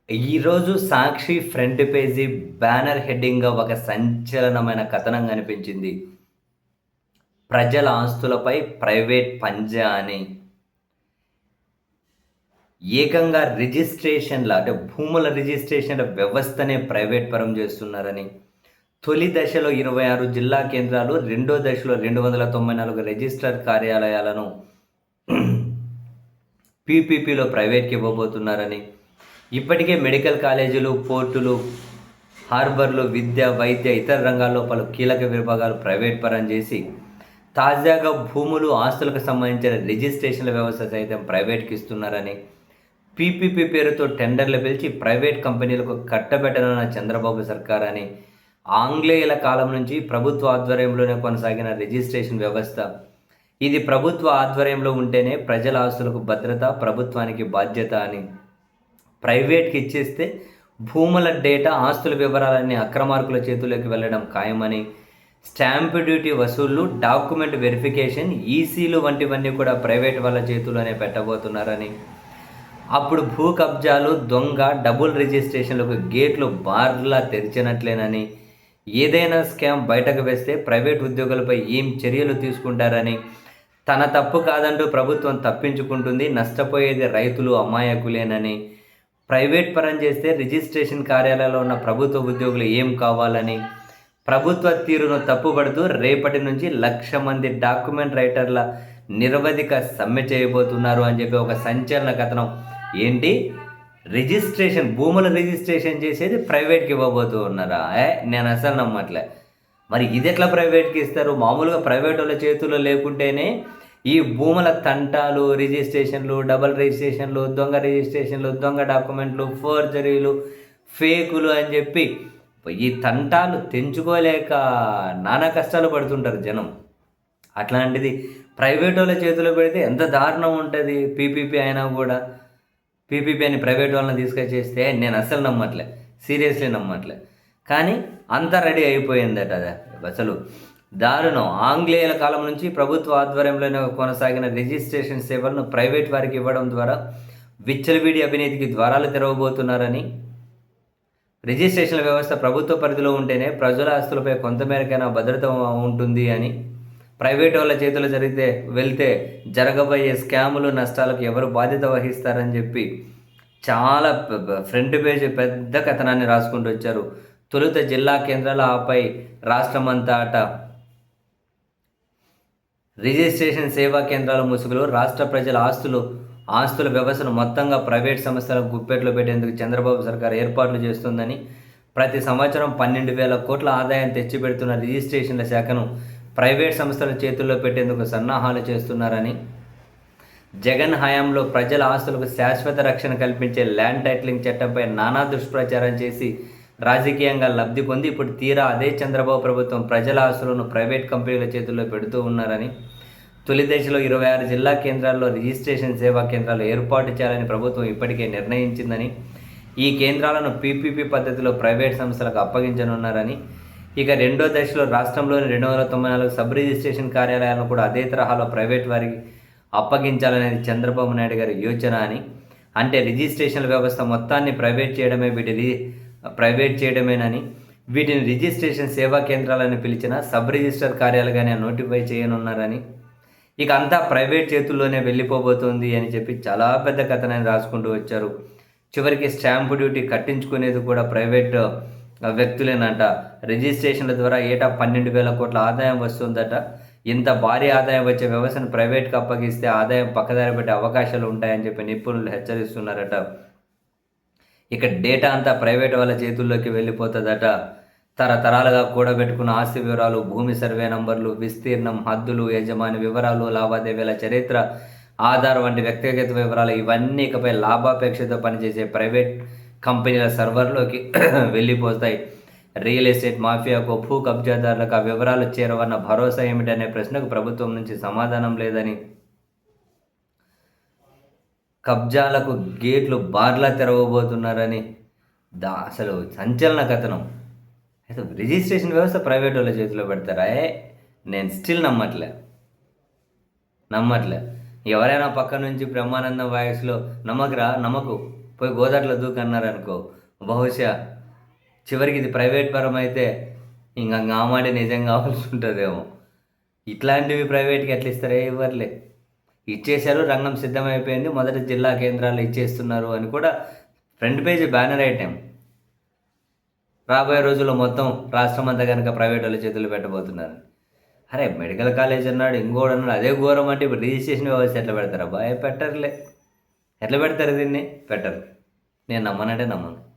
ఈరోజు సాక్షి front page banner హెడ్డింగ్‌గా ఒక సంచలనమైన కథనం కనిపించింది. ప్రజల ఆస్తులపై ప్రైవేట్ పంజా అని. ఏకంగా రిజిస్ట్రేషన్‌ల అంటే భూముల రిజిస్ట్రేషన్‌ల వ్యవస్థనే ప్రైవేట్ పరం చేస్తున్నారని. తొలి దశలో 26 జిల్లా కేంద్రాలు, రెండో దశలో 294 రిజిస్ట్రార్ కార్యాలయాలను పీపీపీలో ప్రైవేట్‌కి ఇవ్వబోతున్నారని. ఇప్పటికే మెడికల్ కాలేజీలు, పోర్టులు, హార్బర్లు, విద్య, వైద్య, ఇతర రంగాల్లో పలు కీలక విభాగాలు ప్రైవేట్ పరం చేసి, తాజాగా భూములు, ఆస్తులకు సంబంధించిన రిజిస్ట్రేషన్ల వ్యవస్థ సైతం ప్రైవేట్‌కి ఇస్తున్నారని, పీపీపీ పేరుతో టెండర్లు పిలిచి ప్రైవేట్ కంపెనీలకు కట్టబెట్టనున్న చంద్రబాబు సర్కార్ అని, ఆంగ్లేయుల కాలం నుంచి ప్రభుత్వ ఆధ్వర్యంలోనే కొనసాగిన రిజిస్ట్రేషన్ వ్యవస్థ, ఇది ప్రభుత్వ ఆధ్వర్యంలో ఉంటేనే ప్రజల ఆస్తులకు భద్రత, ప్రభుత్వానికి బాధ్యత అని, ప్రైవేట్‌కి ఇచ్చేస్తే భూముల డేటా, ఆస్తుల వివరాలన్నీ అక్రమార్కుల చేతుల్లోకి వెళ్ళడం ఖాయమని, స్టాంప్ డ్యూటీ వసూళ్లు, డాక్యుమెంట్ వెరిఫికేషన్, ఈసీలు వంటివన్నీ కూడా ప్రైవేట్ వాళ్ళ చేతుల్లోనే పెట్టబోతున్నారని, అప్పుడు భూ కబ్జాలు, దొంగ, డబుల్ రిజిస్ట్రేషన్లకు గేట్లు బార్లా తెరిచినట్లేనని, ఏదైనా స్కామ్ బయటకు వేస్తే ప్రైవేట్ ఉద్యోగులపై ఏం చర్యలు తీసుకుంటారని, తన తప్పు కాదంటూ ప్రభుత్వం తప్పించుకుంటుంది, నష్టపోయేది రైతులు, అమాయకులేనని, ప్రైవేట్ పరం చేస్తే రిజిస్ట్రేషన్ కార్యాలయంలో ఉన్న ప్రభుత్వ ఉద్యోగులు ఏం కావాలని, ప్రభుత్వ తీరును తప్పుపడుతూ రేపటి నుంచి 1,00,000 మంది డాక్యుమెంట్ రైటర్ల నిరవధిక సమ్మె చేయబోతున్నారు అని చెప్పి ఒక సంచలన కథనం. ఏంటి, భూముల రిజిస్ట్రేషన్ చేసేది ప్రైవేట్కి ఇవ్వబోతూ ఉన్నారా? నేను అసలు నమ్మట్లే. మరి ఇది ఎట్లా ప్రైవేట్కి ఇస్తారు? మామూలుగా ప్రైవేట్ వాళ్ళ చేతుల్లో లేకుంటేనే ఈ భూముల తంటాలు, రిజిస్ట్రేషన్లు, డబల్ రిజిస్ట్రేషన్లు, దొంగ రిజిస్ట్రేషన్లు, దొంగ డాక్యుమెంట్లు, ఫోర్జరీలు, ఫేకులు అని చెప్పి ఈ తంటాలు తెంచుకోలేక నానా కష్టాలు పడుతుంటారు జనం. అట్లాంటిది ప్రైవేట్ వాళ్ళ చేతిలో పెడితే ఎంత దారుణం ఉంటుంది. పీపీపీ అయినా కూడా పీపీపీ అని ప్రైవేట్ వాళ్ళని తీసుకొచ్చేస్తే నేను అస్సలు నమ్మట్లే, సీరియస్లీ నమ్మట్లే. కానీ అంతా రెడీ అయిపోయిందట. అసలు దారుణం. ఆంగ్లేయుల కాలం నుంచి ప్రభుత్వ ఆధ్వర్యంలోనే కొనసాగిన రిజిస్ట్రేషన్ సేవలను ప్రైవేట్ వారికి ఇవ్వడం ద్వారా విచ్చలవిడి అవినీతికి ద్వారాలు తెరవబోతున్నారని, రిజిస్ట్రేషన్ల వ్యవస్థ ప్రభుత్వ పరిధిలో ఉంటేనే ప్రజల ఆస్తులపై కొంతమేరకైనా భద్రత ఉంటుంది అని, ప్రైవేట్ వాళ్ళ చేతులు వెళ్తే జరగబోయే స్కాములు, నష్టాలకు ఎవరు బాధ్యత వహిస్తారని చెప్పి చాలా ఫ్రంట్ పేజ్ పెద్ద కథనాన్ని రాసుకుంటూ వచ్చారు. తొలుత జిల్లా కేంద్రాల, ఆపై రాష్ట్రమంతా రిజిస్ట్రేషన్ సేవా కేంద్రాల ముసుగులో రాష్ట్ర ప్రజల ఆస్తుల వ్యవస్థను మొత్తంగా ప్రైవేట్ సంస్థలకు గుప్పెట్లో పెట్టేందుకు చంద్రబాబు సర్కార్ ఏర్పాట్లు చేస్తుందని, ప్రతి సంవత్సరం 12,000 కోట్ల ఆదాయం తెచ్చిపెడుతున్న రిజిస్ట్రేషన్ల శాఖను ప్రైవేట్ సంస్థల చేతుల్లో పెట్టేందుకు సన్నాహాలు చేస్తున్నారని, జగన్ హయాంలో ప్రజల ఆస్తులకు శాశ్వత రక్షణ కల్పించే ల్యాండ్ టైటిలింగ్ చట్టంపై నానా దుష్ప్రచారం చేసి రాజకీయంగా లబ్ధి పొంది ఇప్పుడు తీరా అదే చంద్రబాబు ప్రభుత్వం ప్రజల ఆస్తులను ప్రైవేట్ కంపెనీల చేతుల్లో పెడుతూ ఉన్నారని, తొలి దశలో 26 జిల్లా కేంద్రాల్లో రిజిస్ట్రేషన్ సేవా కేంద్రాలు ఏర్పాటు చేయాలని ప్రభుత్వం ఇప్పటికే నిర్ణయించిందని, ఈ కేంద్రాలను పీపీపీ పద్ధతిలో ప్రైవేట్ సంస్థలకు అప్పగించనున్నారని, ఇక రెండో దశలో రాష్ట్రంలోని 294 సబ్ రిజిస్ట్రేషన్ కార్యాలయాలను కూడా అదే తరహాలో ప్రైవేట్ వారికి అప్పగించాలనేది చంద్రబాబు నాయుడు గారి యోచన అని, అంటే రిజిస్ట్రేషన్ల వ్యవస్థ మొత్తాన్ని ప్రైవేట్ చేయడమేనని, వీటిని రిజిస్ట్రేషన్ సేవా కేంద్రాలని పిలిచిన సబ్ రిజిస్టర్ కార్యాలయాలుగానే నోటిఫై చేయనున్నారని, ఇక అంతా ప్రైవేట్ చేతుల్లోనే వెళ్ళిపోబోతోంది అని చెప్పి చాలా పెద్ద కథనాన్ని రాసుకుంటూ వచ్చారు. చివరికి స్టాంపు డ్యూటీ కట్టించుకునేది కూడా ప్రైవేట్ వ్యక్తులేనంట. రిజిస్ట్రేషన్ల ద్వారా ఏటా 12,000 కోట్ల ఆదాయం వస్తుందట. ఇంత భారీ ఆదాయం వచ్చే వ్యవస్థను ప్రైవేట్కి అప్పగిస్తే ఆదాయం పక్కదారి పెట్టే అవకాశాలు ఉంటాయని చెప్పి నిపుణులు హెచ్చరిస్తున్నారట. ఇక డేటా అంతా ప్రైవేట్ వాళ్ళ చేతుల్లోకి వెళ్ళిపోతుందట. తరతరాలుగా కూడబెట్టుకున్న ఆస్తి వివరాలు, భూమి సర్వే నంబర్లు, విస్తీర్ణం, హద్దులు, యజమాని వివరాలు, లావాదేవీల చరిత్ర, ఆధార్ వంటి వ్యక్తిగత వివరాలు ఇవన్నీ ఇకపై లాభాపేక్షతో పనిచేసే ప్రైవేట్ కంపెనీల సర్వర్లోకి వెళ్ళిపోతాయి. రియల్ ఎస్టేట్ మాఫియాకు, భూ కబ్జాదారులకు ఆ వివరాలు చేరవన్న భరోసా ఏమిటనే ప్రశ్నకు ప్రభుత్వం నుంచి సమాధానం లేదని, కబ్జాలకు గేట్లు బార్లా తెరవబోతున్నారని అసలు సంచలన కథనం. అయితే రిజిస్ట్రేషన్ వ్యవస్థ ప్రైవేట్ వాళ్ళ చేతిలో పెడతారా? నేను స్టిల్ నమ్మట్లే. ఎవరైనా పక్క నుంచి బ్రహ్మానందం వాయిస్లో నమ్మకు పోయి గోదాట్లో దూకన్నారనుకో, బహుశా చివరికి ఇది ప్రైవేట్ పరం అయితే ఇంకా ఆమాడి నిజం కావాల్సి ఉంటుందేమో. ఇట్లాంటివి ప్రైవేట్కి ఎట్లా ఇస్తారే? ఇవ్వర్లే. ఇచ్చేశారు, రంగం సిద్ధమైపోయింది, మొదటి జిల్లా కేంద్రాలు ఇచ్చేస్తున్నారు అని కూడా ఫ్రంట్ పేజీ బ్యానర్ ఐటెం. రాబోయే రోజుల్లో మొత్తం రాష్ట్రం అంతా కనుక ప్రైవేట్ వాళ్ళ చేతులు పెట్టబోతున్నారు. అరే మెడికల్ కాలేజ్ అన్నాడు, ఇంకోడు అన్నాడు, అదే ఘోరం అంటే ఇప్పుడు రిజిస్ట్రేషన్ వ్యవస్థ ఎట్లా పెడతారా? బాయ్ పెట్టరులే. ఎట్లా పెడతారు దీన్ని? పెట్టరు. నేను నమ్మనంటే నమ్మను.